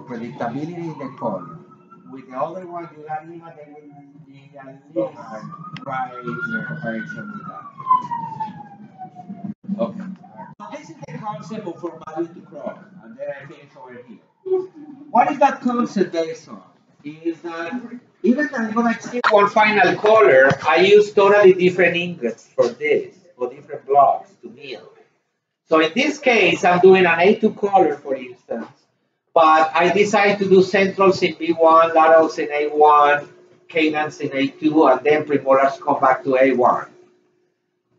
predictability in the color. With the other one, you got even they will be at least right in comparison with that. Okay. So this is the concept of from value to crop, and then I finish over here. What is that concept based on? Is that even though I'm gonna achieve one final color, I use totally different ingots for this, for different blocks to mill. So in this case, I'm doing an A2 color, for instance, but I decide to do centrals in B1, laterals in A1, canines in A2, and then premolars come back to A1.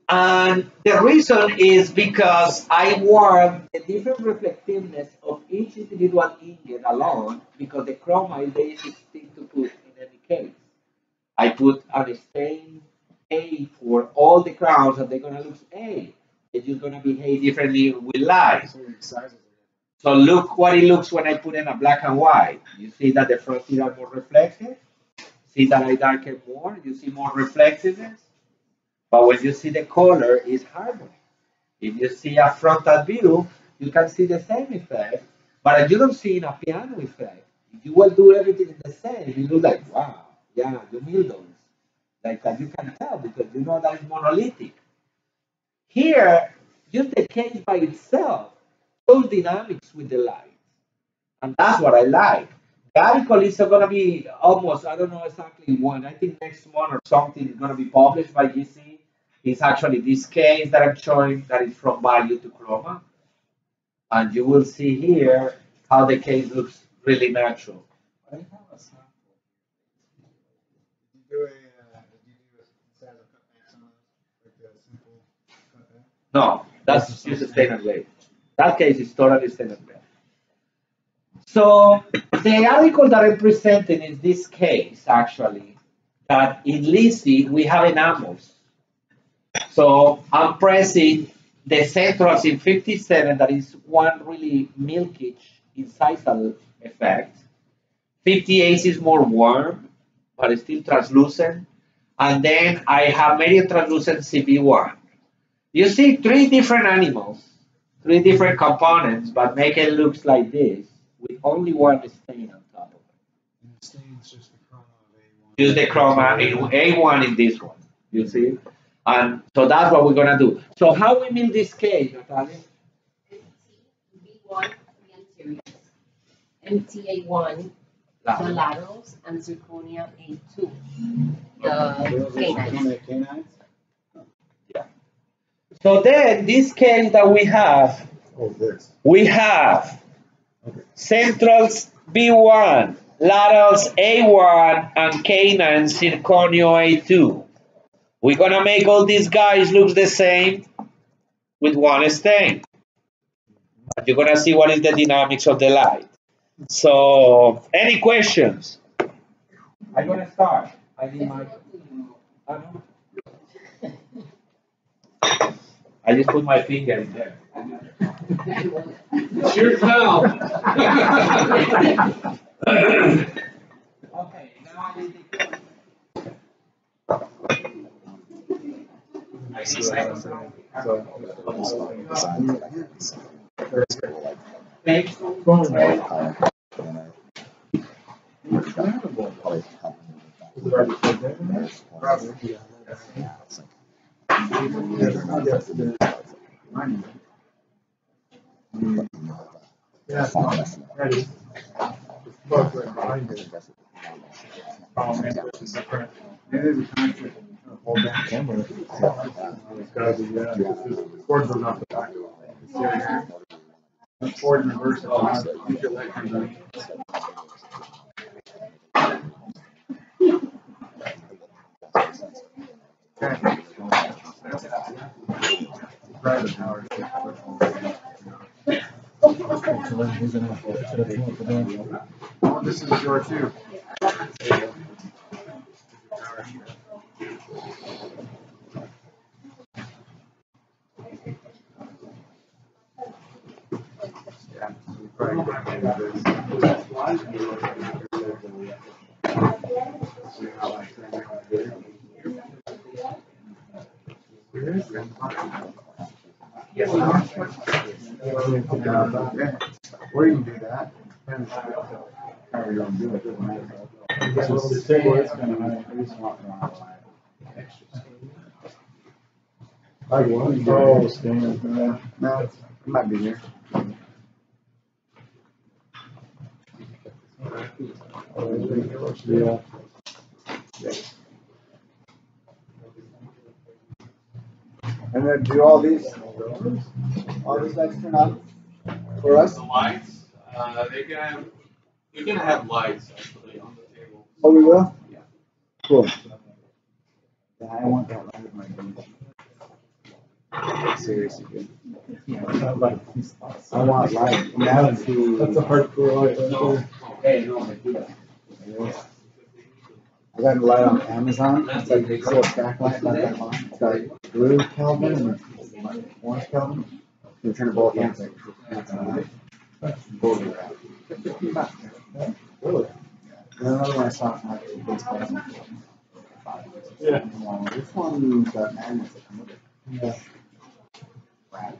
And the reason is because I want the different reflectiveness of each individual ingot alone, because the chroma is the easiest thing to put in any case. I put a stain A for all the crowns, and they're going to look A. It's just going to behave differently with light. So look what it looks when I put in a black and white. You see that the frontier are more reflective. See that I darken more. You see more reflectiveness. But when you see the color, it's harder. If you see a frontal view, you can see the same effect. But if you don't see in a piano effect, if you will do everything the same, you look like, wow, yeah, you milled those. Like that you can tell because you know that it's monolithic. Here, just the case by itself shows dynamics with the light. And that's what I like. The article is going to be almost, I don't know exactly when, I think next month or something is going to be published by GC. It's actually this case that I'm showing that is from value to chroma. And you will see here how the case looks really natural. I have a sample. Did you do a size of cutbacks on those? Like a simple cutback? No, that's just a standard way. That case is totally standard way. So the article that I'm presenting is this case, actually, that in LISI we have enamels. So I'm pressing the centrals in 57, that is one really milkish incisal effect. 58 is more warm, but it's still translucent. And then I have medium translucent CB1. You see three different animals, three different components, but make it look like this with only one stain on top of it. And the stain's just the chroma of A1. Use the chroma in A1 in this one, you see? And so that's what we're gonna do. So how we mill this case, Natalia? B1, the anteriors, MTA1, the laterals, and zirconia A2, the canines. Yeah. So then this case that we have, we have centrals B1, laterals A1, and canines zirconio A2. We're gonna make all these guys look the same with one stain. But you're gonna see what is the dynamics of the light. So, any questions? I'm gonna start. I need my. I just put my finger in there. It's your call. Okay, now I need the. Hold that camera. It's gotta be, the cord goes off the back. The cord in reverse. Keep your leg underneath. Okay. Private power. Oh, this is your too. Yeah, you probably get or you can do that. Depends how you're gonna do it. Doesn't matter. The table is kind of high. I just want extra. Oh, stand. No, it might be here. Yeah. And then do all these lights turn on for us? The lights, they can have, we can have lights actually on the table. Oh, we will? Yeah. Cool. Yeah, I want that light in my room. Seriously good. I want light. Now it's that's a hardcore light. Hey, no, mentira. I got a light on Amazon. It's like a little backlight, not that long. It's got like blue Kelvin and orange Kelvin. You turn it both on. Totally right. Really? And another one I saw from like baseball. Yeah. This one's got magnets that come with it. Yeah. Right.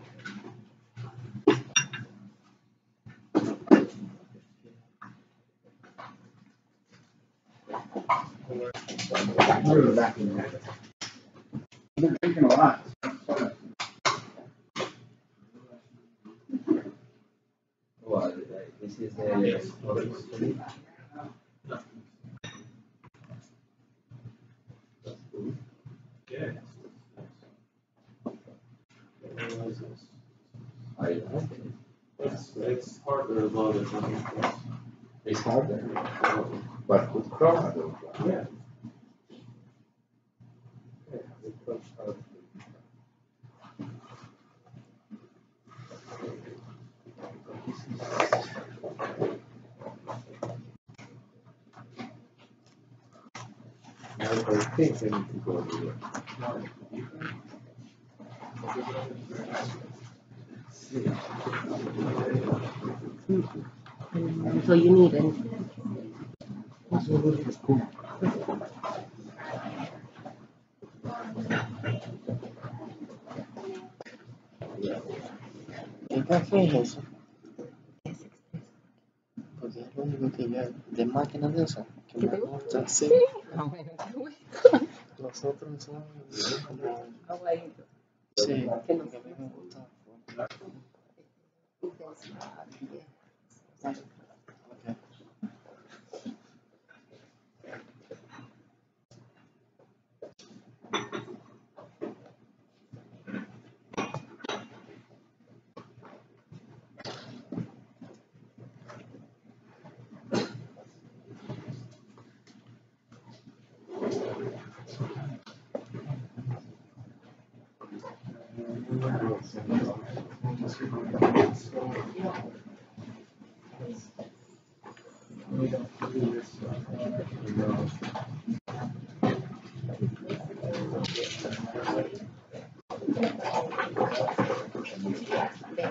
Back in there. I've been drinking a lot. Well, this is the Yeah. It's harder as well than something. it's harder, but with Chrome, Yeah. I think I need to go over here. So you need it. ¿Qué café es eso? Porque es lo único que yo, de máquinas de esas, que me gusta, sí. Los otros son Aguadito. sí, que a mí me gusta.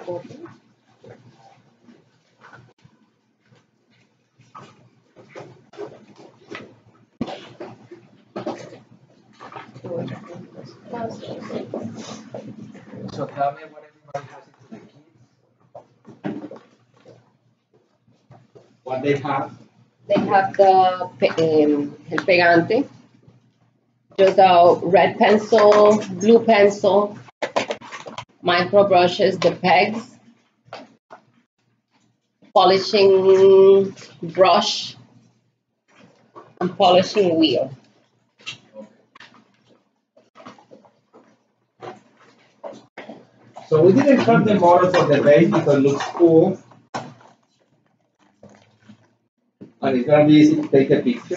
Okay. So tell me what everybody has into the keys. What they have? They have the el pegante, just a red pencil, blue pencil, micro brushes, the pegs, polishing brush, and polishing wheel. So we didn't cut the models of the base because it looks cool. And it's gonna be easy to take a picture.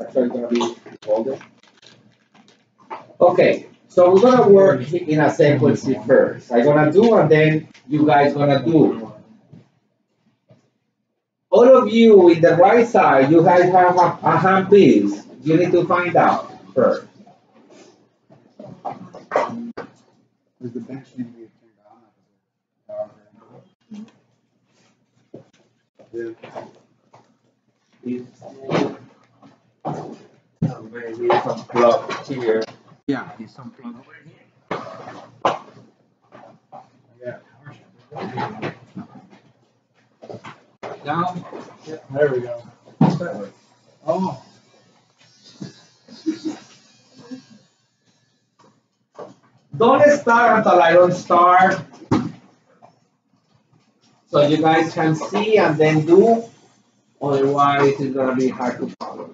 Actually, it's gonna be older. Okay, so we're gonna work in a sequence first. I'm gonna do and then you guys gonna do. All of you in the right side, you guys have a hand piece. You need to find out first. Does the bench need to be turned on? Maybe some plug here. Yeah, there's some plug over here. Yeah. Down. Yeah, there we go. That way. Oh. Don't start until I don't start. So you guys can see and then do. Otherwise, it's gonna be hard to follow.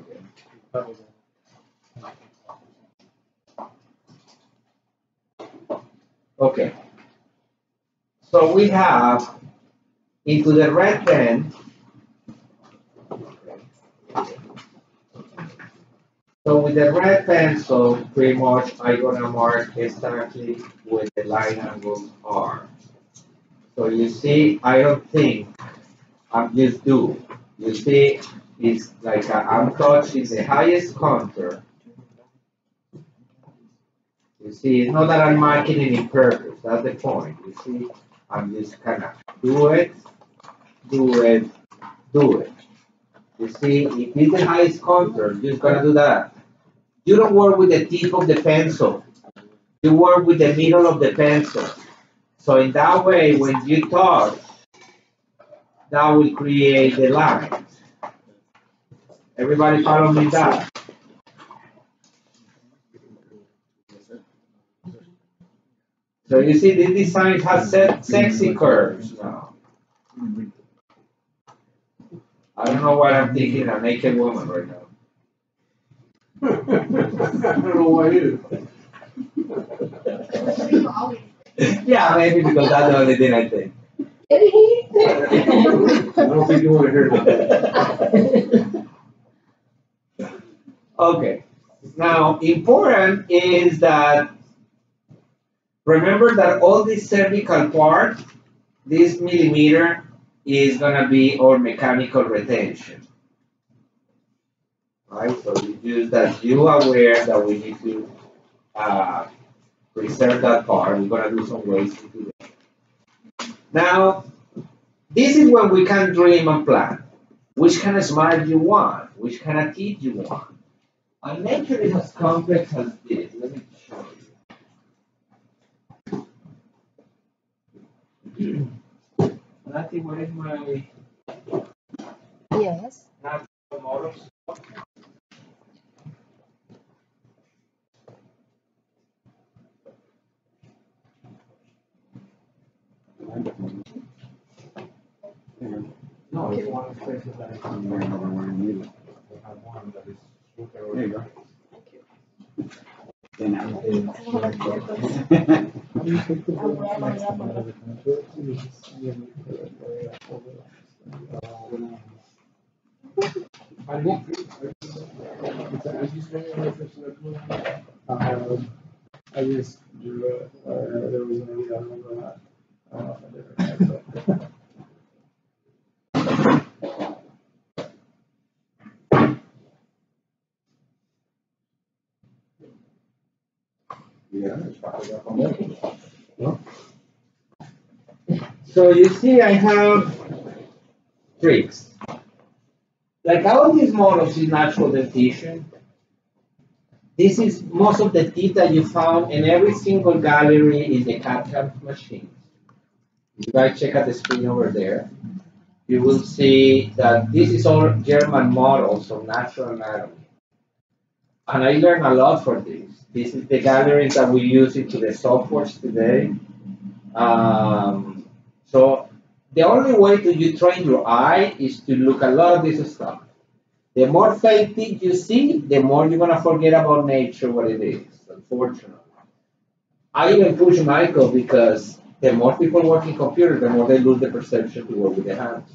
Okay. So we have into the red pen. So with the red pencil, pretty much I'm gonna mark exactly where the line angles are. So you see, I don't think I'm just do. You see, it's like I'm touching the highest contour. You see, it's not that I'm marking it in purpose. That's the point. You see, I'm just kind of do it, do it, do it. You see, if it's the highest contour, you're just gonna do that. You don't work with the tip of the pencil. You work with the middle of the pencil. So in that way, when you touch, that will create the line. Everybody follow me that? So you see, this design has sexy curves now. I don't know what I'm thinking, a naked woman right now. I don't know why either. Yeah, maybe because that's the only thing I think. I don't think you want to hear that. Okay. Now, important is that remember that all this cervical part, this millimeter, is gonna be our mechanical retention. Right? So we use that you aware that we need to preserve that part. We're gonna do some ways to do that. Now, this is when we can dream and plan. Which kind of smile you want? Which kind of teeth you want? And nature is as complex as this. Let me show you. Nati, where is my Yes. natural models? No, it's one of the places that I can remember where you need it. I have one that is super. There you go. Then I I just drew it. There was a read, I remember that. I don't know if I did or not, but. So you see, I have tricks. Like all these models is natural dentition. This is most of the teeth that you found in every single gallery in the CAD/CAM machine. If you guys check out the screen over there, you will see that this is all German models of natural anatomy. And I learned a lot from this. This is the galleries that we use into the softwares today. So the only way to you train your eye is to look at a lot of this stuff. The more fake teeth you see, the more you're gonna forget about nature, what it is, unfortunately. I even push Michael because the more people work in computers, the more they lose the perception to work with their hands.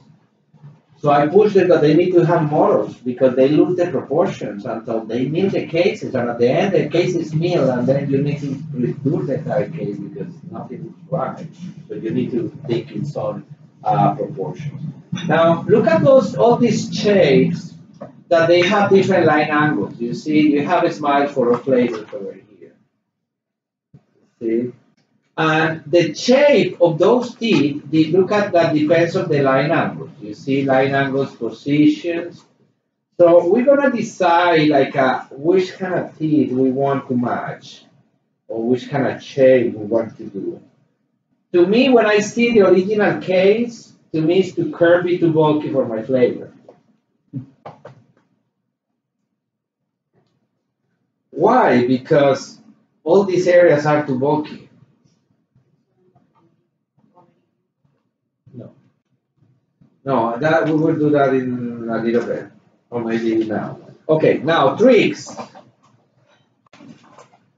So I push them that they need to have models because they lose the proportions until they mill the cases, and at the end the case is milled, and then you need to redo the entire case because nothing is right. So you need to think in some proportions. Now look at all these shapes that they have different line angles. You see, you have a smile for a flavor over here. See? And the shape of those teeth, look at that depends on the line angles. You see line angles, positions. So we're gonna decide like which kind of teeth we want to match or which kind of shape we want to do. To me, when I see the original case, to me is too curvy, too bulky for my flavor. Why? Because all these areas are too bulky. No. No, that we will do that in a little bit. Or maybe now. Okay, now tricks.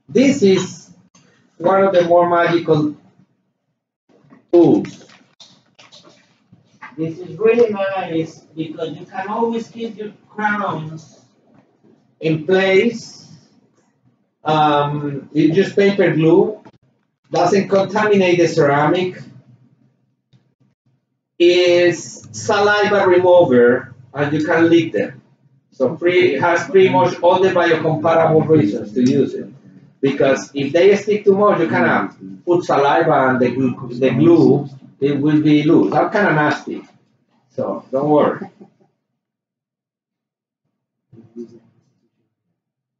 This is one of the more magical tools. This is really nice because you can always keep your crowns in place. You just paper glue, doesn't contaminate the ceramic, is saliva remover, and you can lick them. So it has pretty much all the biocompatible reasons to use it. Because if they stick too much, you cannot put saliva and the glue, it will be loose. That's kind of nasty. So don't worry.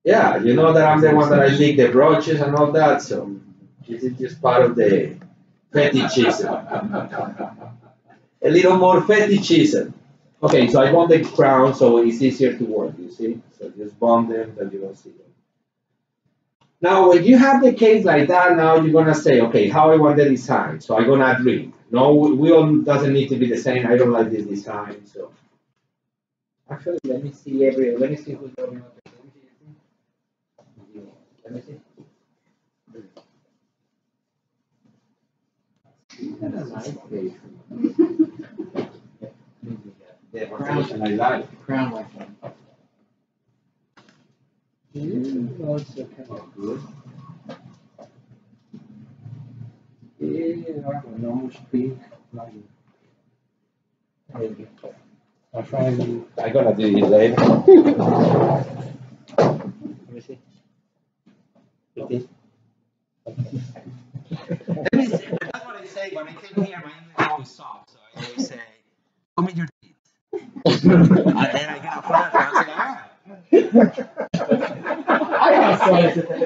Yeah, you know that I'm the one that I lick the brooches and all that, so this is just part of the fetishism. A little more fetishism. Okay, so I want the crown so it's easier to work, you see? So just bond them that you don't see them. Now, when you have the case like that, now you're gonna say, okay, how I want the design. So I'm gonna agree. No, we all doesn't need to be the same. I don't like this design, so. Actually, let me see who's going on. Let me see. Nice case. The crown I like. Crown like that. Also kind of good. Yeah, No much pink. Like it. I'm trying. I'm gonna do it later. Let me see. Let me see. That's what I say when I came here. My English always sucks, so I always say, "Show me your teeth," and then I get a flash. And I say, "Ah." I have stories to tell.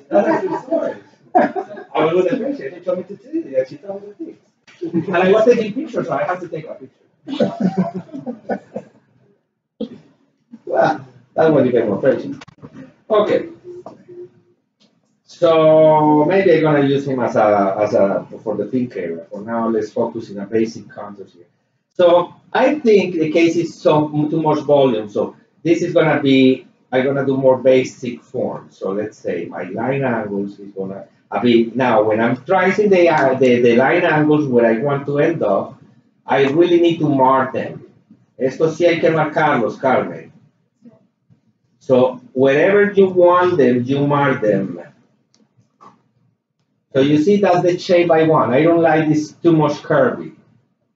That's a good story. I was with a patient. She told me to tell you. She told me the things. And I was taking pictures, so I had to take a picture. Well, that's when you get more patient. Okay. So maybe I'm gonna use him as a for the thin area. For now, let's focus in a basic concept here. So I think the case is too much volume. So this is gonna be I'm gonna do more basic form. So let's say my line angles is gonna be now when I'm tracing the line angles where I want to end up, I really need to mark them. Esto sí hay que marcarlos, Carmen. So wherever you want them, you mark them. So you see that's the shape I want. I don't like this too much curvy.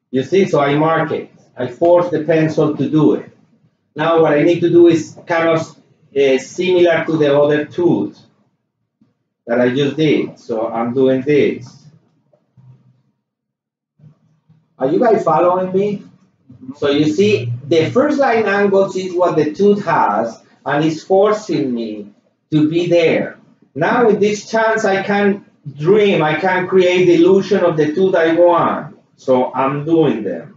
You see, so I mark it. I force the pencil to do it. Now what I need to do is kind of similar to the other tools that I just did. So I'm doing this. Are you guys following me? So you see, the first line angles is what the tooth has, and it's forcing me to be there. Now in this chance, I can dream, I can create the illusion of the tooth I want. So I'm doing them.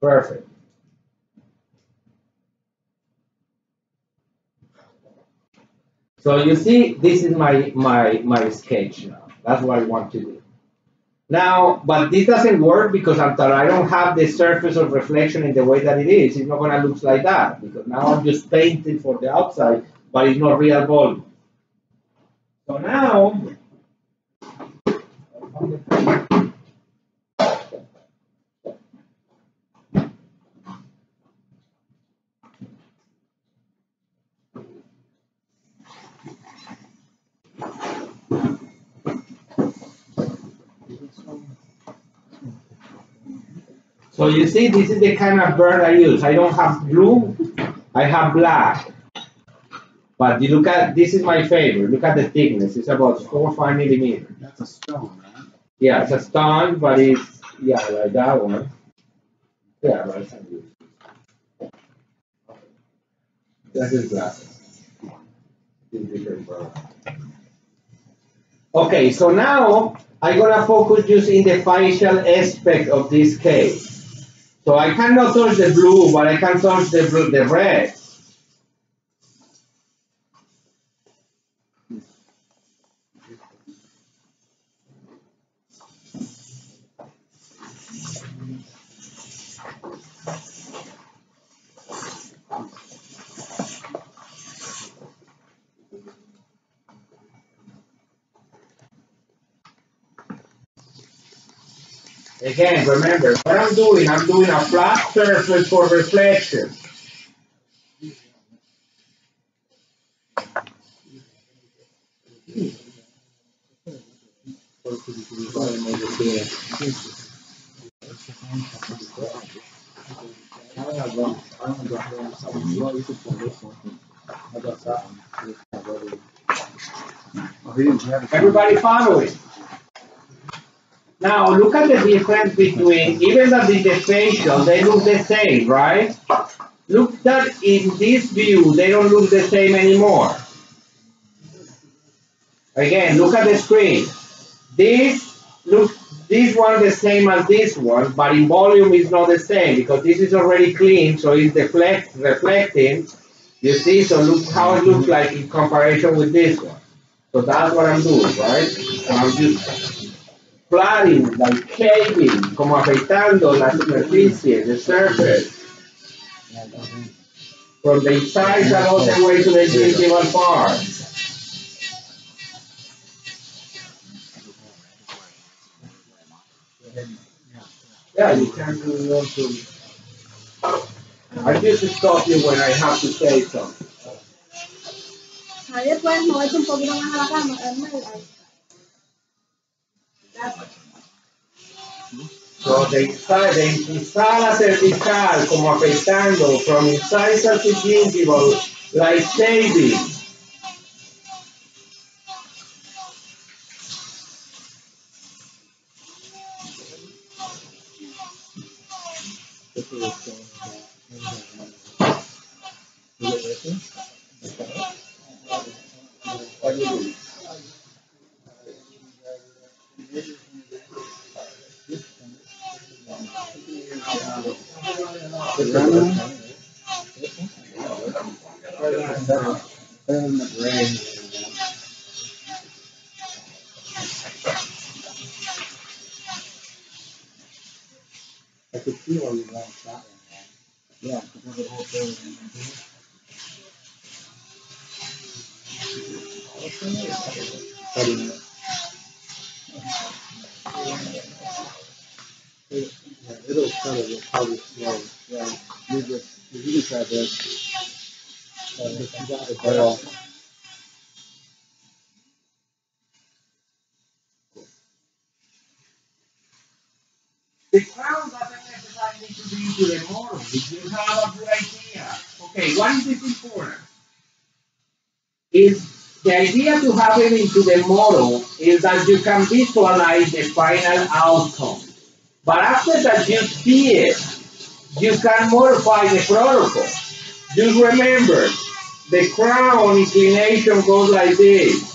Perfect. So you see, this is my sketch now. That's what I want to do. Now, but this doesn't work because until I don't have the surface of reflection in the way that it is, it's not going to look like that. Because now I'm just painting for the outside, but it's not real volume. So now, so you see, this is the kind of burn I use. I don't have blue, I have black. But you look at, this is my favorite. Look at the thickness. It's about 4 or 5 millimeters. That's a stone, right? Yeah, it's a stone, but it's, yeah, like that one. Yeah, but it's that's his glasses. It's different, bro. Okay, so now I'm gonna focus just in the facial aspect of this case. So I cannot touch the blue, but I can touch the red. Again, remember, what I'm doing a flat surface for reflection. Everybody following? Now look at the difference between, even that in the facial, they look the same, right? Look that in this view, they don't look the same anymore. Again, look at the screen. This one the same as this one, but in volume is not the same because this is already clean, so it's reflecting. You see, so look how it looks like in comparison with this one. So that's what I'm doing, right? And I'm just plotting, like shaving, como afeitando la superficie, the surface, from the incisal all the way to the gingival part. Yeah, you can do it. I just stop you when I have to say something. Javier, puedes moverte un poquito más a la cama. So the incisal cervical, como afectando from incisal to gingival, like shaving. I could see why you want that one. Yeah, because the whole thing. Cutting it. Yeah, it'll cut it. It'll probably slow. Yeah, you try this. You got the barrel. The crown doesn't necessarily need to be into the model. If you have a good idea. Okay, what is this important? Is the idea to have it into the model is that you can visualize the final outcome. But after that you see it, you can modify the protocol. Just remember, the crown inclination goes like this.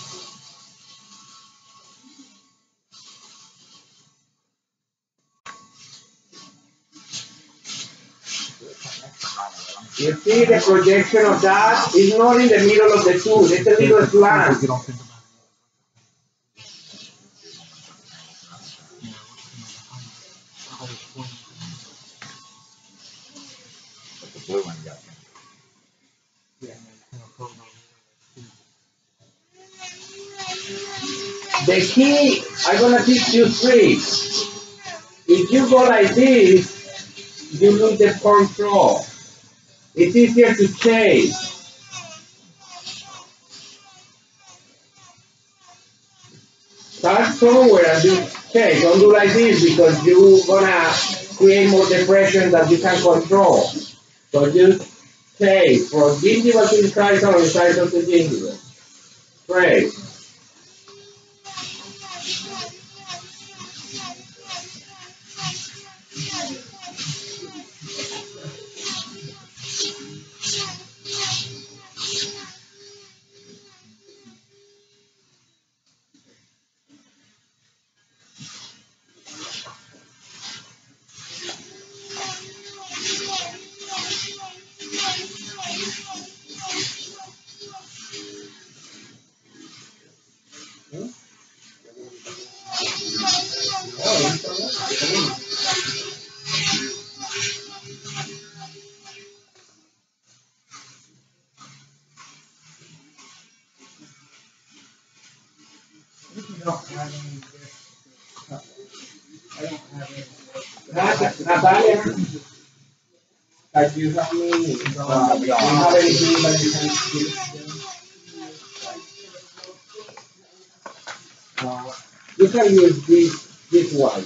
You see the projection of that is not in the middle of the tooth, it's a little slant. The key, I'm gonna teach you three. If you go like this, you lose the control. It's easier to chase. Start somewhere and do chase. Don't do like this because you're gonna create more depression that you can control. So just chase from gingival to incisal, incisal to gingival. Trace. Natalia, can you help me? Do you have anything that you can you can use this one.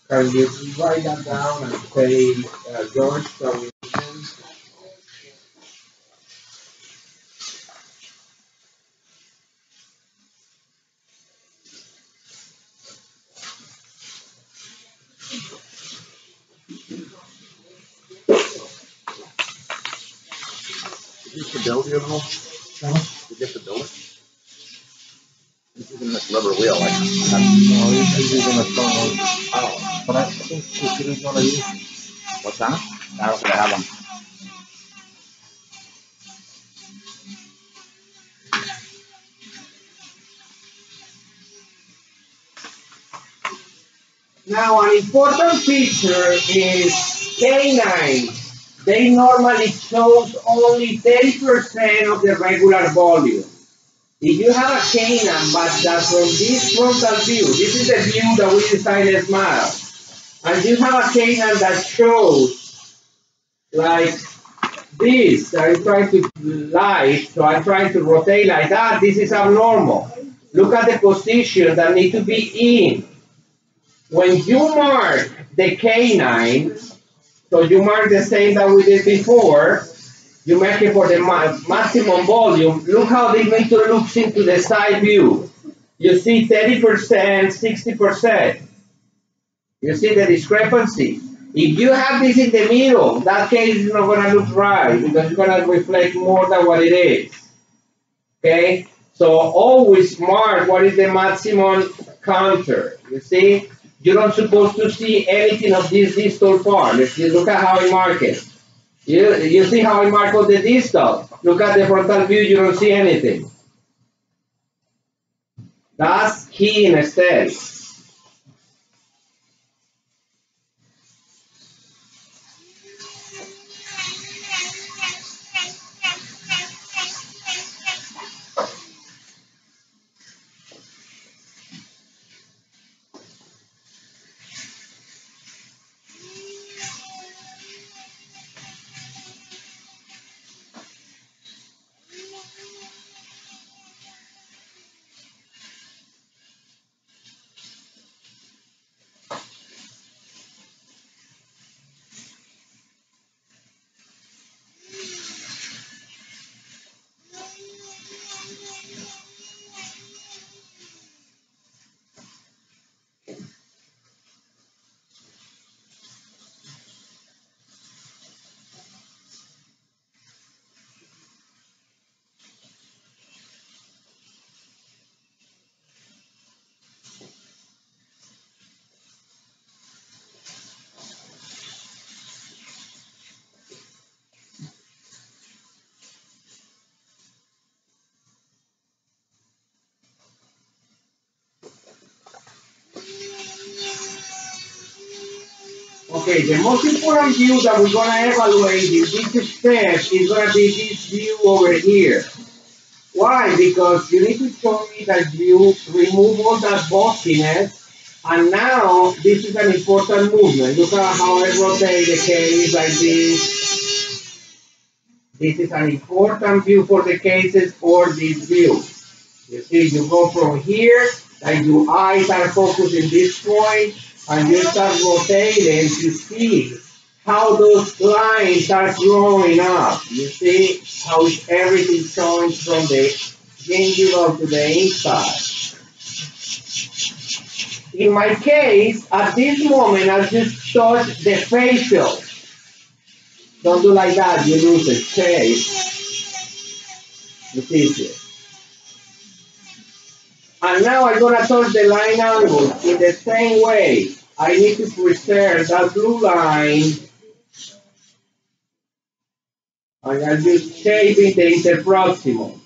Can you write that down and say, George, from Is this the bill here, Will? You get the bill? He's using this rubber wheel. Like, no, he's using a phone. Oh. But I think he was going to use. What's that? I don't think I have one. Now, an important feature is canines. They normally show only 30% of the regular volume. If you have a canine, but that from this frontal view, this is the view that we decided matter, and you have a canine that shows like this, I'm trying to light, so I'm trying to rotate like that, this is abnormal. Look at the position that need to be in. When you mark the canine, so you mark the same that we did before, you mark it for the maximum volume, look how this meter looks into the side view. You see 30%, 60%. You see the discrepancy. If you have this in the middle, that case is not going to look right because it's going to reflect more than what it is. Okay? So always mark what is the maximum counter. You see? You're not supposed to see anything of this distal part. Let's see, look at how I mark it. You see how I mark all the distal. Look at the frontal view, you don't see anything. That's key in a study. Okay, the most important view that we're going to evaluate in this step is going to be this view over here. Why? Because you need to show me that you remove all that bossiness, and now this is an important movement. Look at how I rotate the case like this. This is an important view for the cases or this view. You see, you go from here, and your eyes are focused in this point, and you start rotating to see how those lines are growing up. You see how everything showing from the gingival to the inside. In my case, at this moment, I just touch the facial. Don't do like that, you lose the shape. It's easier. And now I'm going to touch the line angle in the same way. I need to preserve that blue line. And I'm just shaping the interproximal.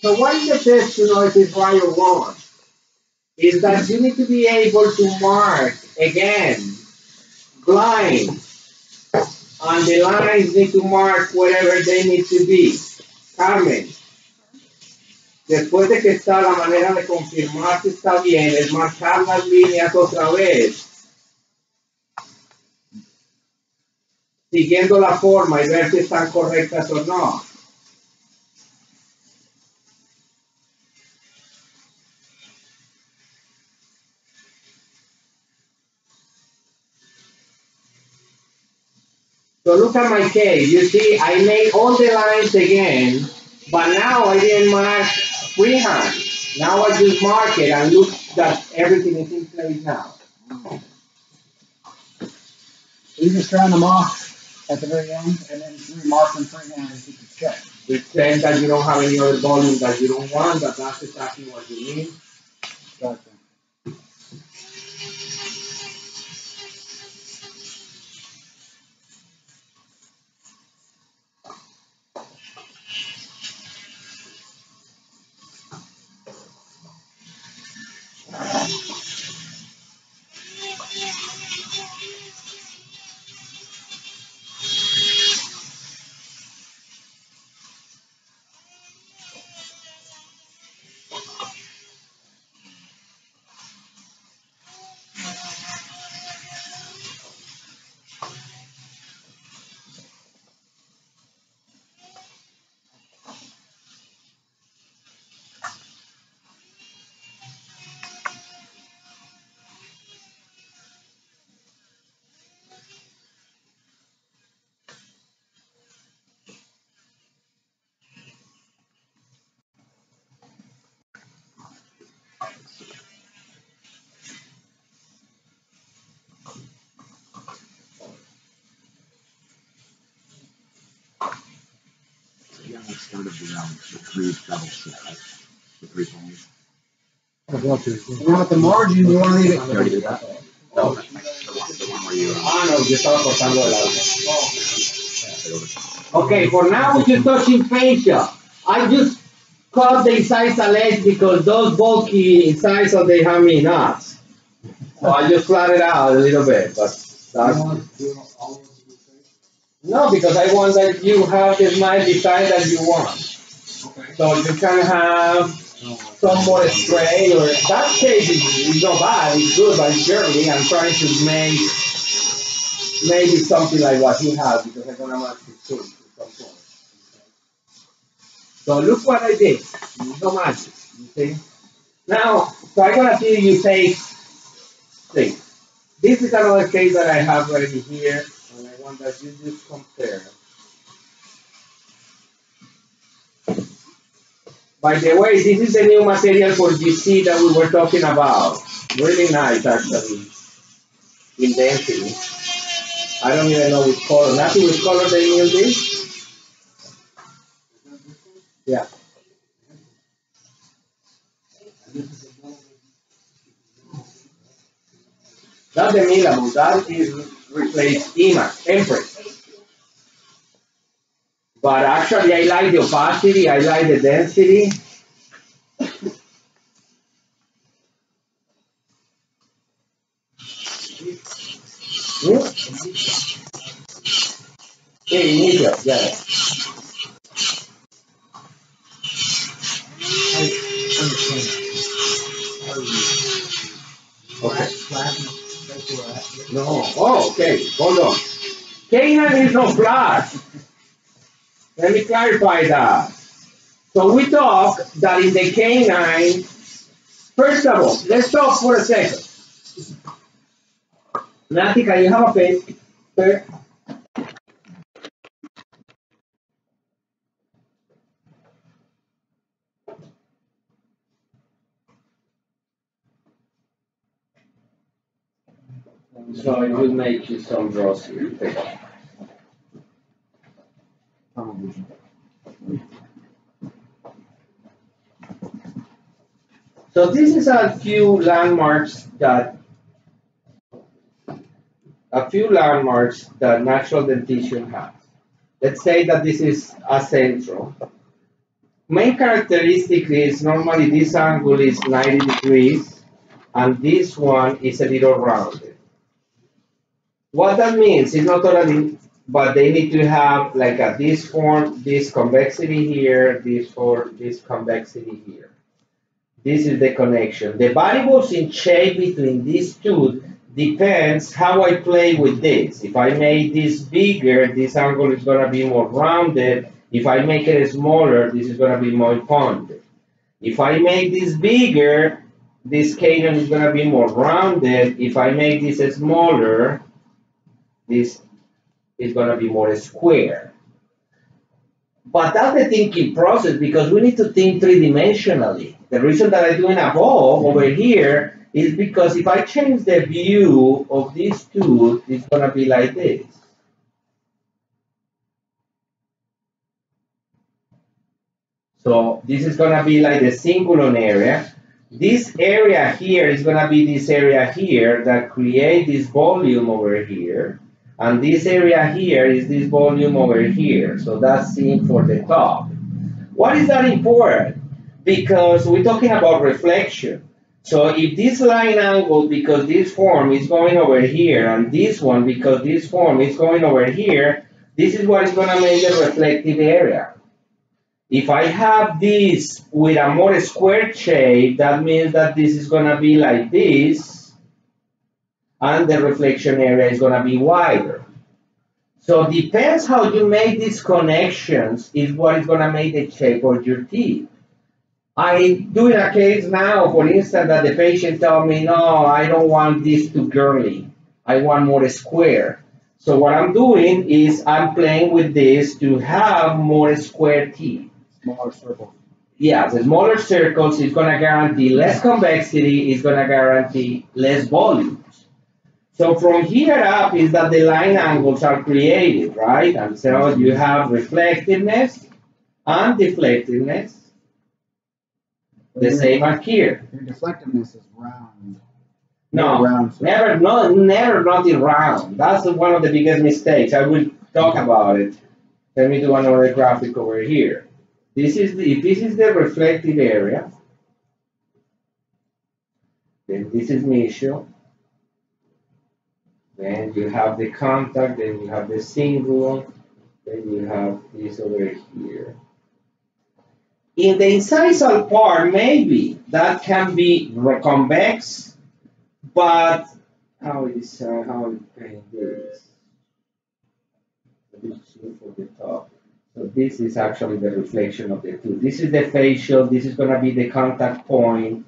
So what is the test to know if it's right or wrong? Is that you need to be able to mark, again, lines. And the lines need to mark whatever they need to be. Carmen, después de que está la manera de confirmar si está bien, es marcar las líneas otra vez, siguiendo la forma y ver si están correctas o no. So look at my case. You see, I made all the lines again, but now I didn't mark freehand. Now I just mark it and look that everything is in place now. You just round them off at the very end and then remark them freehand as you can check. Pretend that you don't have any other volume that you don't want, but that's exactly what you need. Gotcha. Sort of the three double shit, right? The three points. You want the margin, you want to leave it. You already did that? No, the one where you. No, yo estaba cortando el audio. Okay, for now we're just touching fascia. I just cut the incisal edge because those bulky incisals, they have me nuts. So I just flat it out a little bit, but that's... No, because I want that you have this nice design that you want. Okay. So you can have some more straight, or that case is not bad, it's good, but surely I'm trying to make maybe something like what he has, because I'm gonna match it soon at some point. So look what I did. It's no magic, you see? Now, so I'm gonna see you take thing. This is another case that I have right here, and I want that you just compare. By the way, this is the new material for GC that we were talking about. Really nice, actually, in density. I don't even know which color. Nothing which color they use this? Yeah. Not the millable, that is replace image, Empress. But actually, I like the opacity, I like the density. Hmm? Yeah, initial, yeah. Okay. No. Oh, okay. Hold on. K9 is no plus. Let me clarify that. So we talk that in the K9, first of all, let's talk for a second. Natika, you have a pen? Sir? So it will make you some draws here. So this is a few landmarks that natural dentition has. Let's say that this is a central. Main characteristic is normally this angle is 90 degrees and this one is a little rounded. What that means is not totally, but they need to have like a this form, this convexity here, this form, this convexity here. This is the connection. The variables in shape between these two depends how I play with this. If I make this bigger, this angle is going to be more rounded. If I make it smaller, this is going to be more pointed. If I make this bigger, this cadence is going to be more rounded. If I make this smaller, this is going to be more square. But that's the thinking process because we need to think three-dimensionally. The reason that I'm doing above over here is because if I change the view of these two, it's going to be like this. So this is going to be like the cingulum area. This area here is going to be this area here that create this volume over here. And this area here is this volume over here. So that's seen for the top. Why is that important? Because we're talking about reflection. So if this line angle, because this form is going over here, and this one, because this form is going over here, this is what is going to make the reflective area. If I have this with a more square shape, that means that this is going to be like this, and the reflection area is going to be wider. So depends how you make these connections is what is going to make the shape of your teeth. I'm doing a case now, for instance, that the patient tell me, no, I don't want this too girly. I want more square. So what I'm doing is I'm playing with this to have more square teeth. Smaller circles. Yeah, the smaller circles is going to guarantee less convexity, is going to guarantee less volumes. So from here up is that the line angles are created, right? And so you have reflectiveness and deflectiveness. The same as here. Your deflectiveness is round. No, round never nothing round. That's one of the biggest mistakes. I will talk about it. Let me do another graphic over here. This is the reflective area. Then this is mesial. Then you have the contact. Then you have the single. Then you have this over here. In the incisal part, maybe that can be convex, but how it paint this? For the top. So this is actually the reflection of the two. This is the facial. This is going to be the contact point.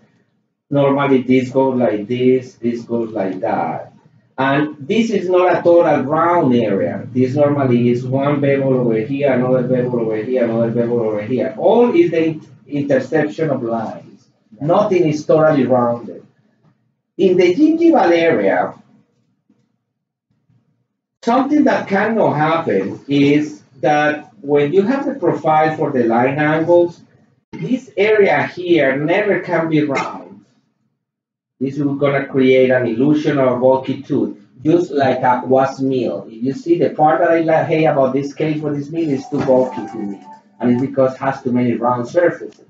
Normally this goes like this goes like that. And this is not a total round area. This normally is one bevel over here, another bevel over here, another bevel over here. All is the intersection of lines. Nothing is totally rounded. In the gingival area, something that cannot happen is that when you have the profile for the line angles, this area here never can be round. This is going to create an illusion of a bulky tooth, just like a was meal. If you see the part that I hate about this case for this meal is too bulky to me, and it's because it has too many round surfaces.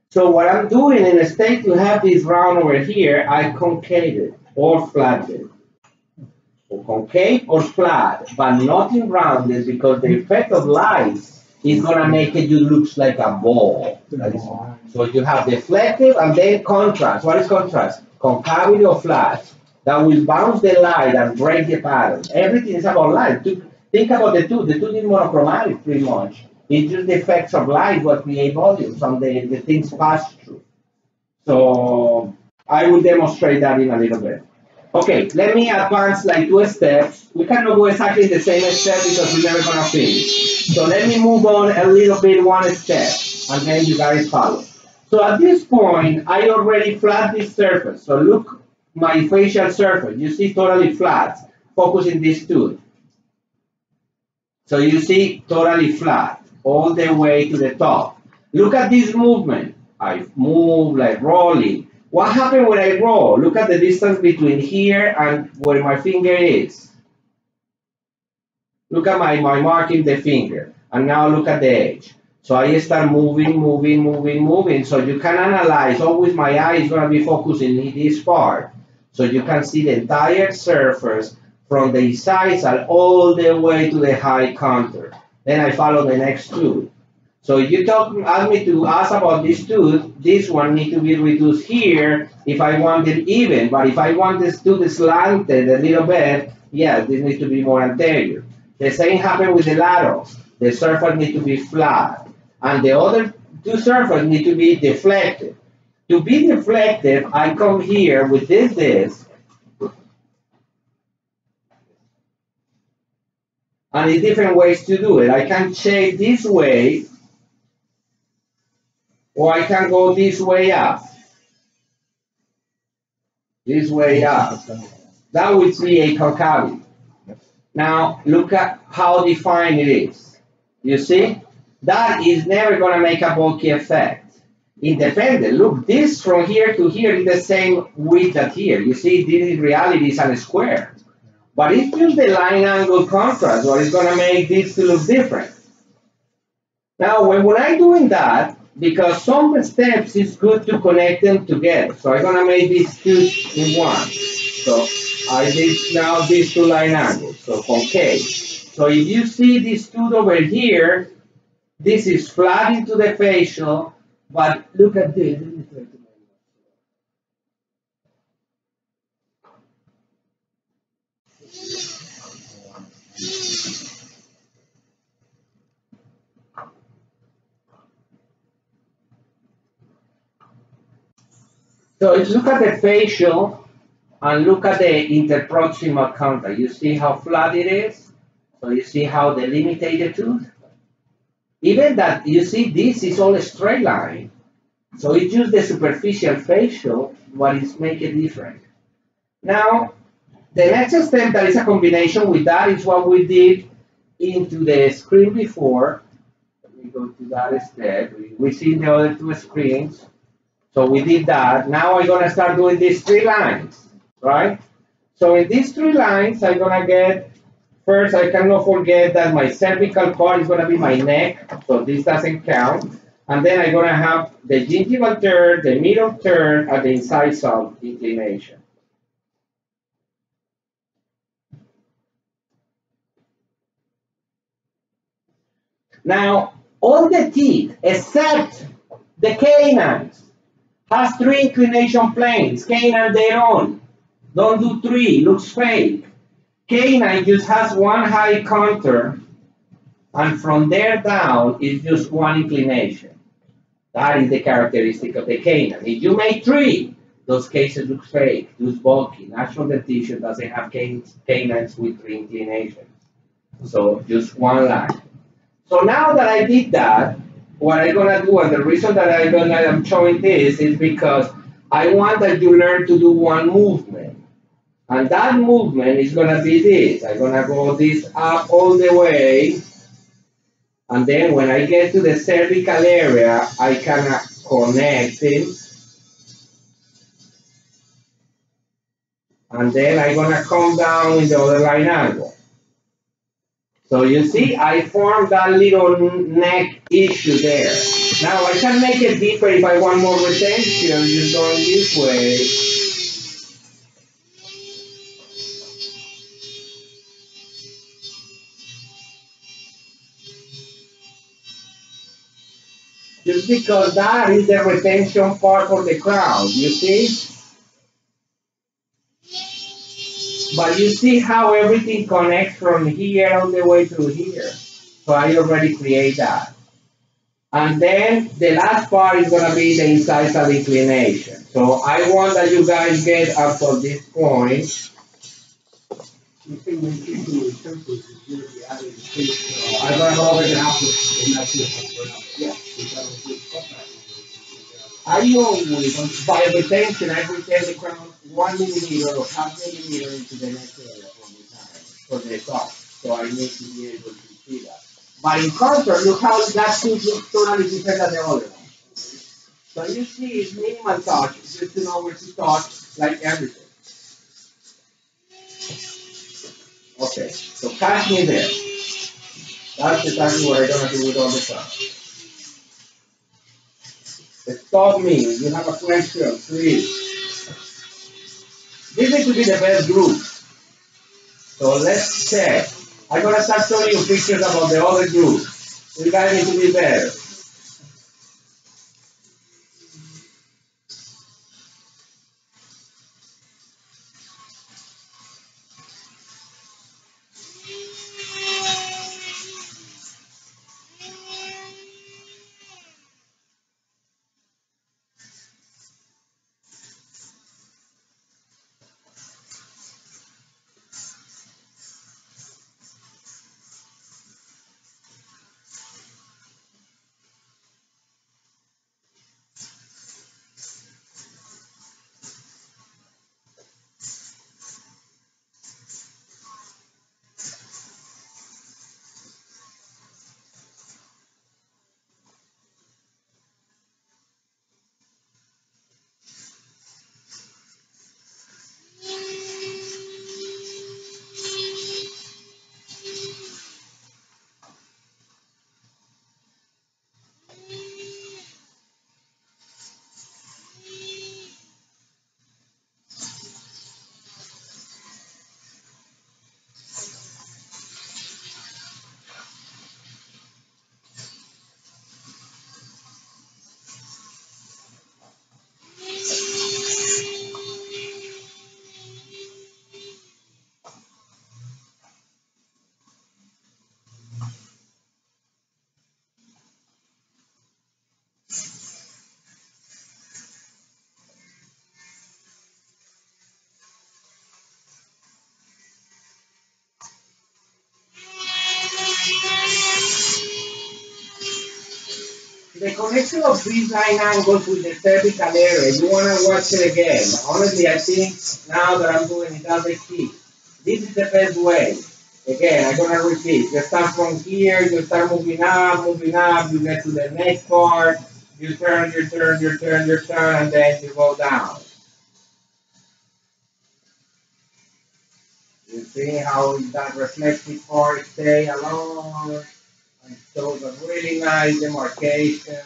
So what I'm doing, instead to have this round over here, I concave it or flatten it. Or concave or flat, but nothing rounded because the effect of light is gonna make it you looks like a ball. So you have deflective and then contrast. What is contrast? Concavity or flat. That will bounce the light and break the pattern. Everything is about light. Think about the tooth. The tooth is monochromatic pretty much. It's just the effects of light what create volumes and the things pass through. So I will demonstrate that in a little bit. Okay, let me advance like 2 steps. We cannot go exactly the same step because we're never gonna finish. So let me move on a little bit 1 step, and then you guys follow. So at this point, I already flat this surface. So look, my facial surface, you see totally flat. Focus in this tooth. So you see totally flat, all the way to the top. Look at this movement. I move like rolling. What happened when I roll? Look at the distance between here and where my finger is. Look at my marking the finger. And now look at the edge. So I start moving, moving, moving, moving. So you can analyze. Always my eye is going to be focusing in this part. So you can see the entire surface from the incisal all the way to the high contour. Then I follow the next tooth. So if you ask me to ask about this tooth, this one needs to be reduced here if I want it even. But if I want this tooth slanted a little bit, yeah, this needs to be more anterior. The same happens with the laterals. The surface needs to be flat. And the other two surfaces need to be deflected. To be deflected, I come here with this disc. And there's different ways to do it. I can shape this way, or I can go this way up. This way up. That would create concavity. Now, look at how defined it is. You see? That is never going to make a bulky effect. Independent. Look, this from here to here is the same width that here. You see, this in reality is a square. But it's just the line angle contrast what is going to make this to look different. Now, when I'm doing that, because some steps is good to connect them together. So I'm going to make these two in one. So I did now these two line angles. So concave. So if you see this tooth over here, this is flat into the facial, but look at this. So if you look at the facial and look at the interproximal contact, you see how flat it is? So you see how delimited the tooth? Even that, you see this is all a straight line. So it's just the superficial facial what is make it different. Now, the next step that is a combination with that is what we did into the screen before. Let me go to that step. We see the other two screens. So we did that. Now I'm going to start doing these 3 lines, right? So in these 3 lines, I'm going to get, first, I cannot forget that my cervical part is going to be my neck. So this doesn't count. And then I'm going to have the gingival turn, the middle turn, and the incisal inclination. Now, all the teeth, except the canines, has 3 inclination planes. Canine their own. Don't do 3, looks fake. Canine just has 1 high contour, and from there down is just 1 inclination. That is the characteristic of the canine. If you make 3, Those cases look fake, looks bulky. Natural dentition doesn't have canines with three inclination. So just one line. So now that I did that, what I'm gonna do, and the reason that I'm showing this is because I want that you learn to do one movement. And that movement is gonna be this. I'm gonna go this up all the way, and then when I get to the cervical area, I can connect it, and then I'm gonna come down in the other line angle. So you see, I formed that little neck issue there. Now I can make it deeper if I want more retention, just going this way. Just because that is the retention part for the crown, you see? But you see how everything connects from here all the way through here. So I already create that. And then the last part is going to be the incisal inclination. So I want that you guys get up to this point. You think when you do the temples, you're going to be adding space. I'm going to go over the Yeah, because of the stuff. I always, by retention, I retain the crown 1 millimeter or half millimeter into the next area from the time, for the top. So I need to be able to see that. But in contrast, look how that tooth looks totally different than the other one. So you see, it's minimal touch, just to know where to touch, like everything. Okay, so catch me there. That's exactly what I'm gonna do with all the time. Stop me. You have a question, please. This needs to be the best group. So let's check. I'm gonna start showing you pictures about the other group. You guys need to be better. The connection of these line angles with the cervical area, you want to watch it again. Honestly, I think now that I'm doing it, that's the key. This is the best way. Again, I'm going to repeat. You start from here, you start moving up, you get to the next part, you turn, and then you go down. You see how that reflective part stay along, and shows a really nice demarcation.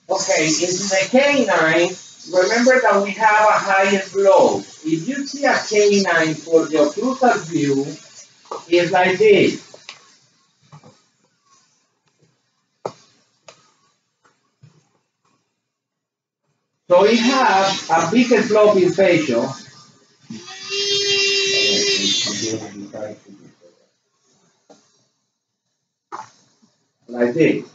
Okay, in the canine, remember that we have a higher low. If you see a canine for the occlusal view, it's like this. So it has a big sloping facial. Like this.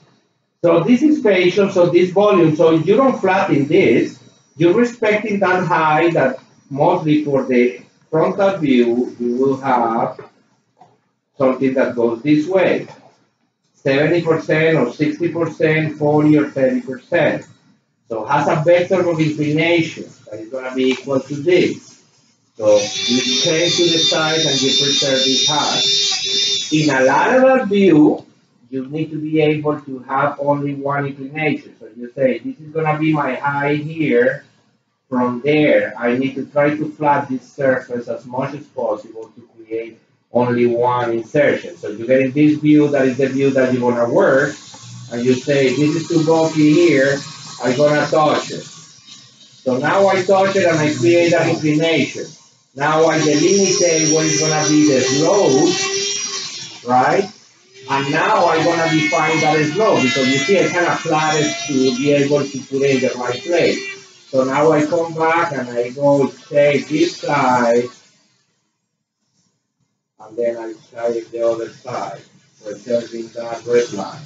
So this is facial, so this volume, so you don't flatten this, you're respecting that height that mostly for the frontal view, you will have something that goes this way. 70% or 60%, 40 or 30%. So has a vector of inclination that is going to be equal to this. So you change to the side and you preserve this height. In a lateral view, you need to be able to have only one inclination. So you say, this is going to be my height here. From there, I need to try to flat this surface as much as possible to create only one insertion. So you get in this view, that is the view that you're going to work, and you say, this is too bulky here, I'm going to touch it. So now I touch it and I create an inclination. Now I delineate where it's going to be the slope, right? And now I'm going to define that slope because you see I kind of flat it to be able to put it in the right place. So now I come back and I go shave this side and then I shave the other side, preserving that red line.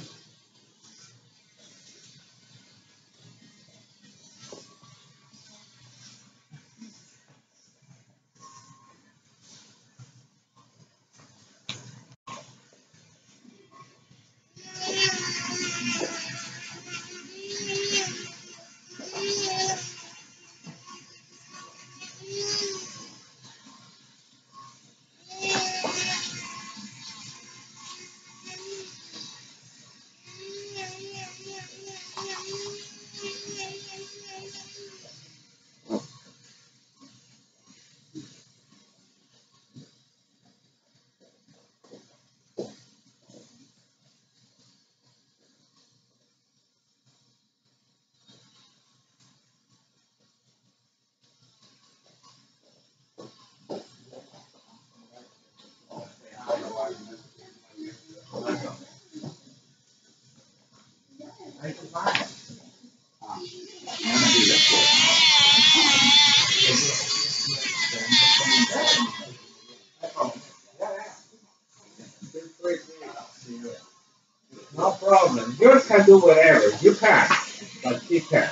No problem. Yours can do whatever. You can, but she can.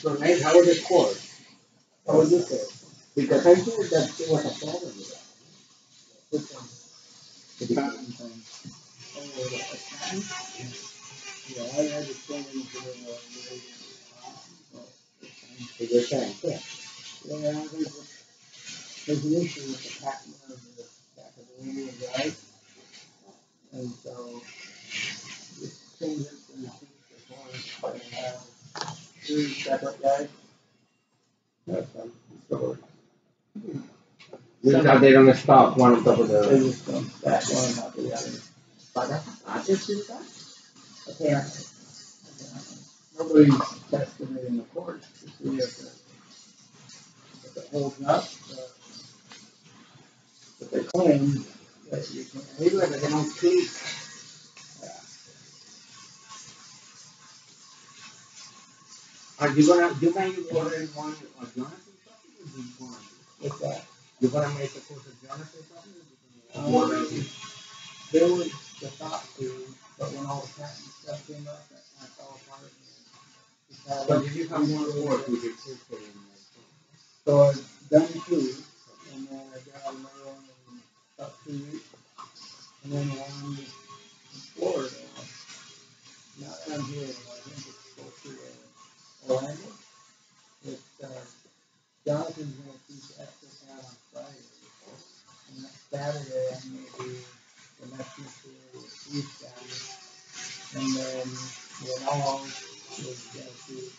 So Nate, how was the court? How was it there? Because I heard that there was a problem with that. The patent thing. Oh, a patent? Yeah, I had to send it to the So they're saying, yeah. yeah, there's an issue with the patent of the academia guys. And so this changes in the future they have three separate guys. That's the story. Which they don't stop one on top of the They other. just don't stack one after the other. But that's not just do that. Apparently. Nobody's tested it in the courts to see if it holds up. But they claim that you can, Maybe like they don't click. Are you may order one of Jonathan something or you gonna do? with that. You're gonna make a course of Jonathan something or you gonna order it? There was the thought to, but when all the patent stuff came up, that kind of fell apart. So did you have more work with your sister in So I've done two, and then I got another one in about 2 weeks, and then one in Florida. Not down here, I think it's supposed to Orlando. It's Jonathan's gonna teach extra time on Friday, and next Saturday I'm gonna do the next material with East County, and then Renal is gonna teach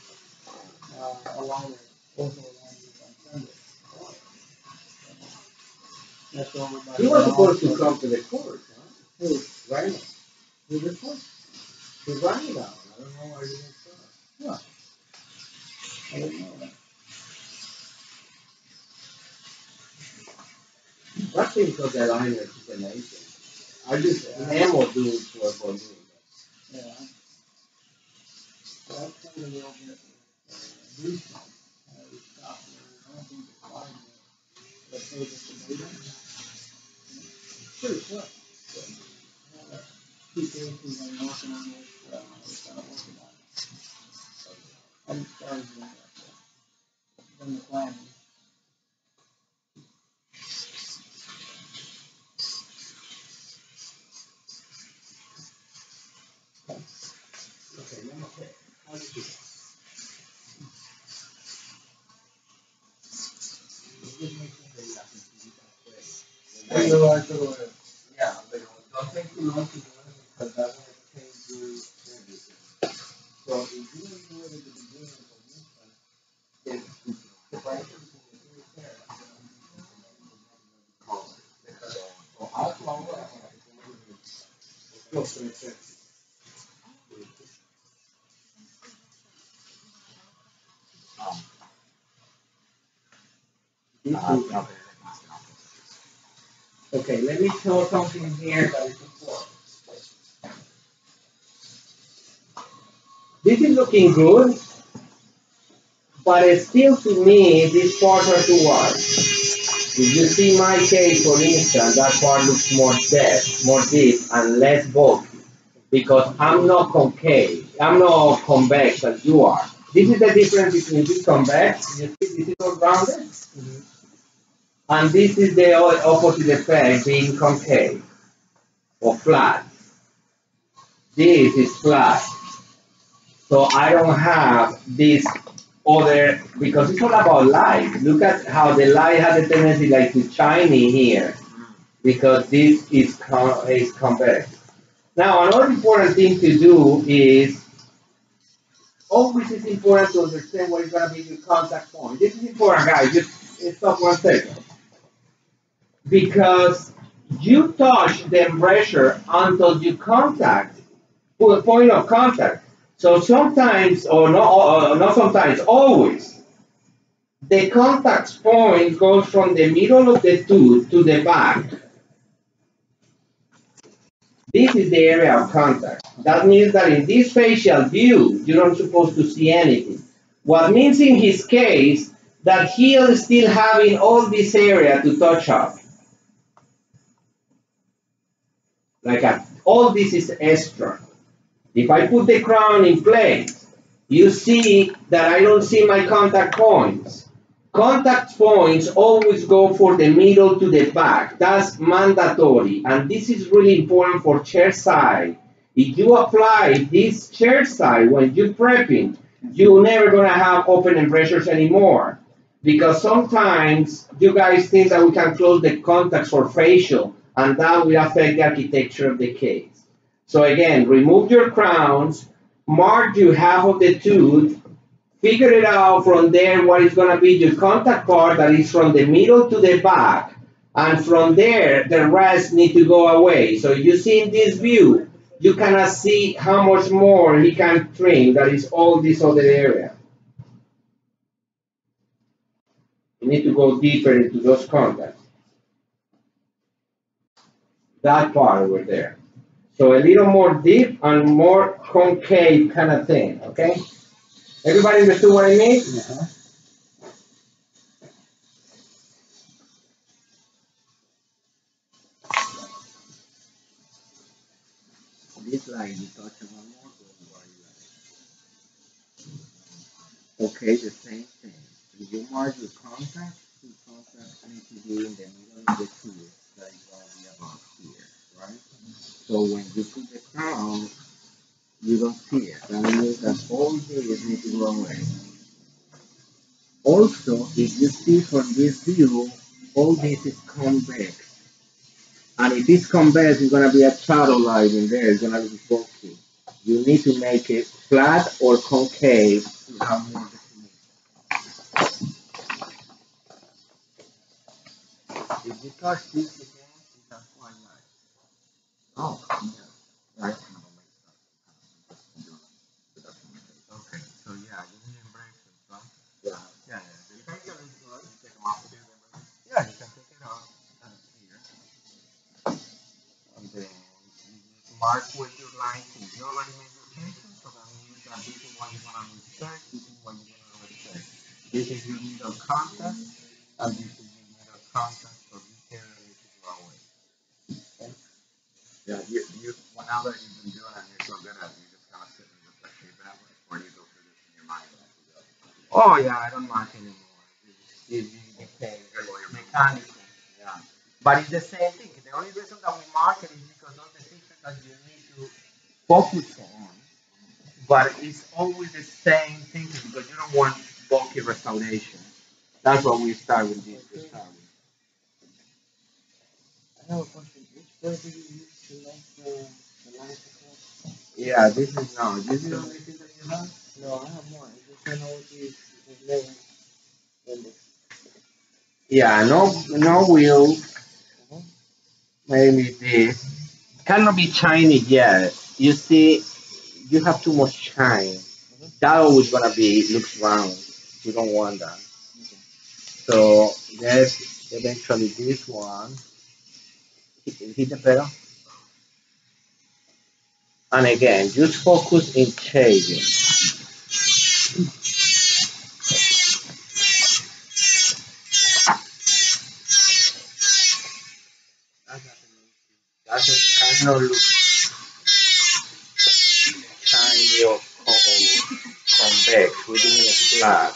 Alina, also Alina on Sunday. That's over by He was supposed to Renal. come to the course, huh? Who? Right? Who this one? To run down. I don't know why you didn't start. Yeah. I didn't know that. What thing of the liner is amazing. I just Nemo do it for me. Yeah. So that's kind of a little bit recent. I stopped there. I don't think it's live yet. But hey, the data, pretty quick. Two cases I'm working on this, we're kind of working on it. I just started doing that. Done the planning. Okay, let me check. How did you I realized it was. Yeah, but don't take too long to do it because that will change your everything. So if you don't do it at the beginning for instance, then the price is going to be there. So how long will I have to Okay, let me show something here that is important. This is looking good, but it's still to me, these parts are too wide. If you see my case, for instance, that part looks more deep, and less bulky, because I'm not concave, I'm not convex as you are. This is the difference between this convex, you see this is all rounded, and this is the opposite effect, being concave, or flat. This is flat. So I don't have this other, because it's all about light. Look at how the light has a tendency like to shine in here, because this is convex. Now, another important thing to do is, always it's important to understand what is going to be your contact point. This is important, guys. Just stop 1 second. Because you touch the pressure until you contact, to a point of contact. So sometimes, or not sometimes, always, the contact point goes from the middle of the tooth to the back. This is the area of contact. That means that in this facial view, you're not supposed to see anything. What means in his case, that he is still having all this area to touch up. All this is extra. If I put the crown in place, you see that I don't see my contact points. Contact points always go for the middle to the back. That's mandatory. And this is really important for chair side. If you apply this chair side when you're prepping, you're never going to have open embrasures anymore. Because sometimes you guys think that we can close the contacts for facial, and that will affect the architecture of the case. So again, remove your crowns, mark you half of the tooth, figure it out from there what is going to be your contact part that is from the middle to the back. And from there, the rest need to go away. So you see in this view, you cannot see how much more he can trim. That is all this other area. You need to go deeper into those contacts. That part over there. So a little more deep and more concave kind of thing, okay? Everybody understood what I mean? Uh-huh. This line you touch on one more or okay, the same thing. If you mark your contact need to be in the middle of the tooth that is going to be about here, right? So when you put the crown, you don't see it. That means that all this needs to go away. Also, if you see from this view, all this is convex. And if it's convex, it's going to be a shadow line in there. It's going to be bulky. You need to make it flat or concave to have more definition. If you touch this again, it's a fine line. Oh, yeah. Right. Okay, so yeah, you need embraces, right? Yeah. Yeah, yeah. The facial is good. You take them off. Yeah, you can take it off here. And then you just mark with your line too. You already made your pencil, so that means that this is what you're gonna respect, this is what you're gonna respect. This is your middle contact, and this is your middle contact, so this area needs to go away. Okay? Yeah, well, now that you've been doing it, you're so good at it, you just kind of sit and just like shape that way, or you go through this in your mind. Oh yeah, I don't mark anymore. It's became mechanical. Yeah. But it's the same thing. The only reason that we mark it is because of the features that you need to focus on. But it's always the same thing because you don't want bulky restoration. That's what we start with this. We start with. I have a question. Which way do you use to make the lines across? Yeah, this is the only thing that you have. No, I have more. I just don't know what you laying in this. Yeah, no wheel. Uh-huh. Maybe this cannot be shiny yet. You see, you have too much shine. Uh-huh. That always gonna be looks round. You don't want that. Okay. So there's eventually this one. Hit the pedal. And again, just focus in shading. That doesn't kind of look shiny or convex. We're doing it flat.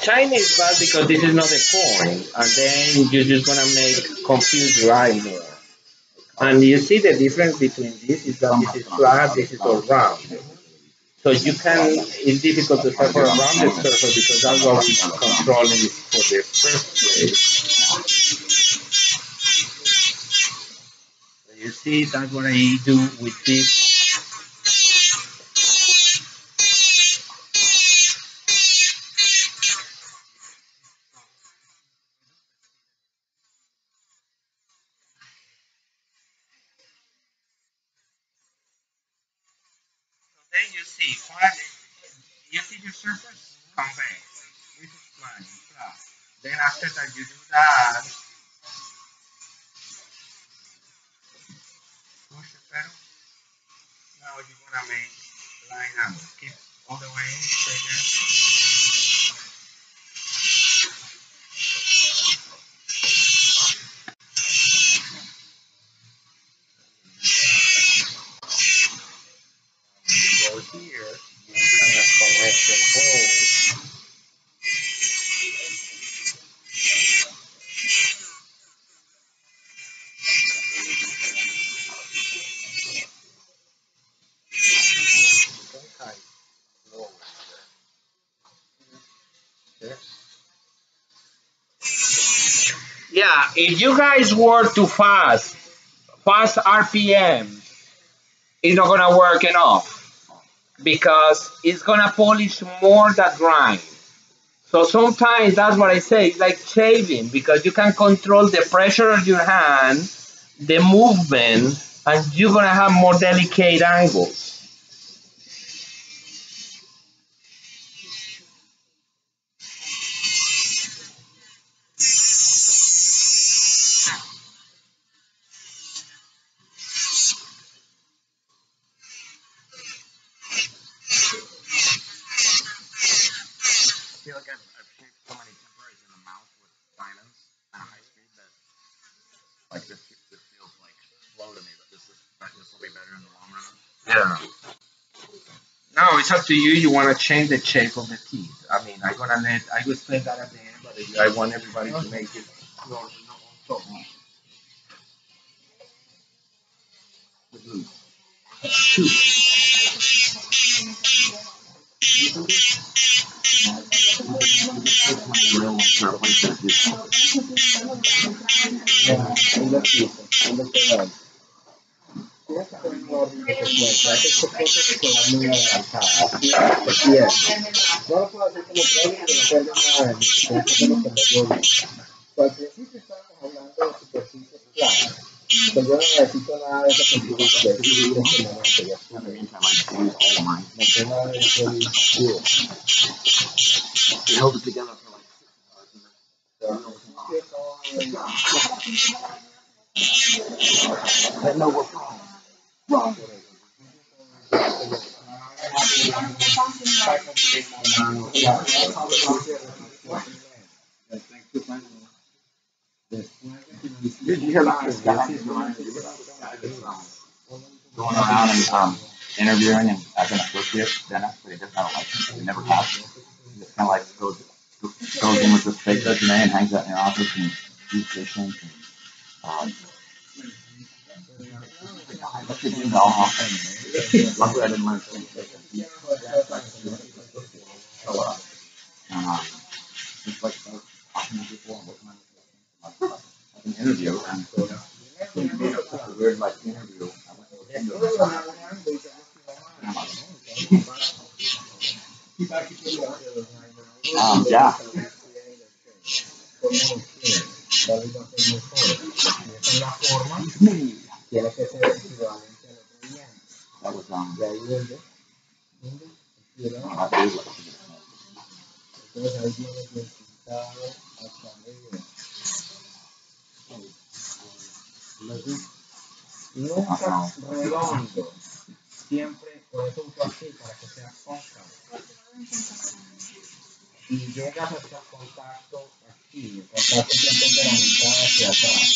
Shiny is bad because this is not the point. And then you're just gonna make confuse your eye more. And you see the difference between this is that this is flat, this is all round. So you can, it's difficult to have a rounded surface because that's what we're controlling for the first place. So you see, that's what I do with this. So then you see, finally, you see your surface convex. This is flat. Then after that you do that, push the pedal. Now you're gonna make line up. Keep all the way, stay there. Yeah, if you guys work too fast RPM, it's not gonna work enough because it's gonna polish more the grind. So sometimes that's what I say. It's like shaving because you can control the pressure of your hand, the movement, and you're gonna have more delicate angles. I feel like I've shaped so many temporaries in the mouth with silence and a high speed that like this feels like slow to me, but this will be better in the long run. Yeah. No, it's up to you. You want to change the shape of the teeth. I mean, I will explain that at the end, but I want everybody to make it. No, so, Real to replace that. Ahí lo quito, ahí lo quedo. Tienes que poner un orden de secuencia. Haces cosas que se van muy adelantadas. Se pierde. No lo puedo hacer como creo porque no pierdes nada de mí. Tienes que hacerlo como yo digo. Al principio estábamos hablando de superficies planas. Pues yo no necesito nada de esa superficie en este momento. Ya In the estuve. meantime, I just use all of mine. No tengo nada de eso de We held it together for like 6 hours. I know we're wrong. You hear about this guy who's going around and interviewing and as an associate dentist, but he doesn't have a license. He never has. He just kind of like goes in with this fake resume and hangs out in your office and sees patients. And, that's good news all off. Luckily, I didn't learn things. So, just like talking to people and working on an interview, and a weird like interview. I went to listen to it. Yeah. Tiene que ser equivalente al otro diente. That was De ahí donde, I believe it. entonces ahí viene bien pintado hasta arriba. Nunca redondo. Siempre, por eso uso así, para que sea cóncavo. Si llegas hasta el contacto aquí, el contacto siempre es de la mitad hacia atrás.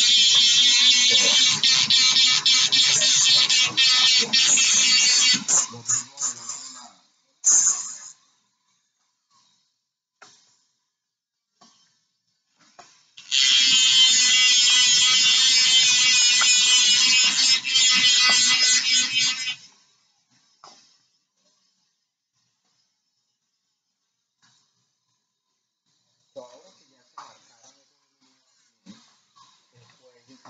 Lo mismo del otro lado. Ahora que ya se marcaron esos líneas, el cuello tiene que estar un poquito más delgadito porque tengo que hacer una pestaña de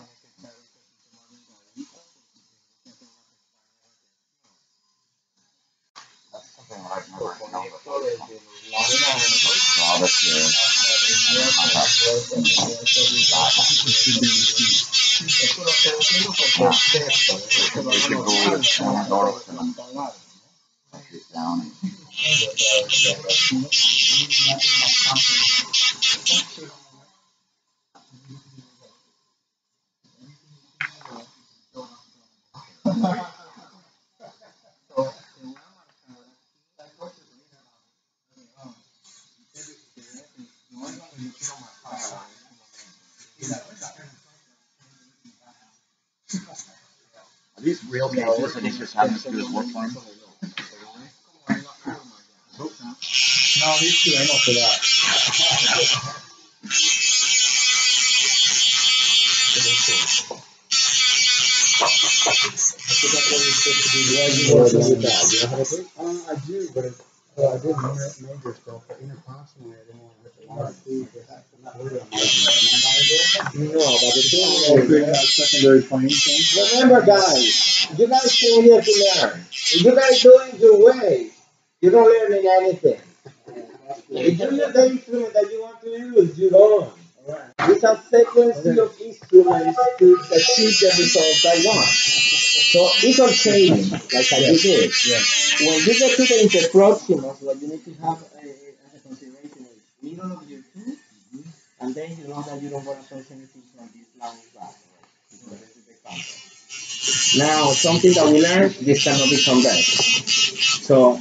That's something I atención. Lo remember. conecto desde los lados largos Draw this here. hasta arriba, hasta arriba, hasta arriba, hasta arriba, hasta arriba. Esto lo estoy haciendo porque es texto, ¿no? Que lo haga normal, no tengo que hacerlo tan largo, ¿no? Get down and Y otra vez de aquí. are these real cases that he's just having us do his work for him? No, viste, ahí no se da. I do, but it's, I did major stuff, but interpersonally, I didn't want to hit the water. No, but the thing Creating is, that secondary plane thing. remember guys, you guys came here to learn. If you guys do it your way, you don't learn anything. If you use the instrument that you want to use, you don't. It's a sequence of instruments to achieve the results I want. So it's on shading, like I did it. When you get to the interproximals, what you need to have as a consideration is middle of your tooth, and then you know that you don't want to touch anything from this line back. Because this is the concept. Now, something that we learned, this cannot be convexed. So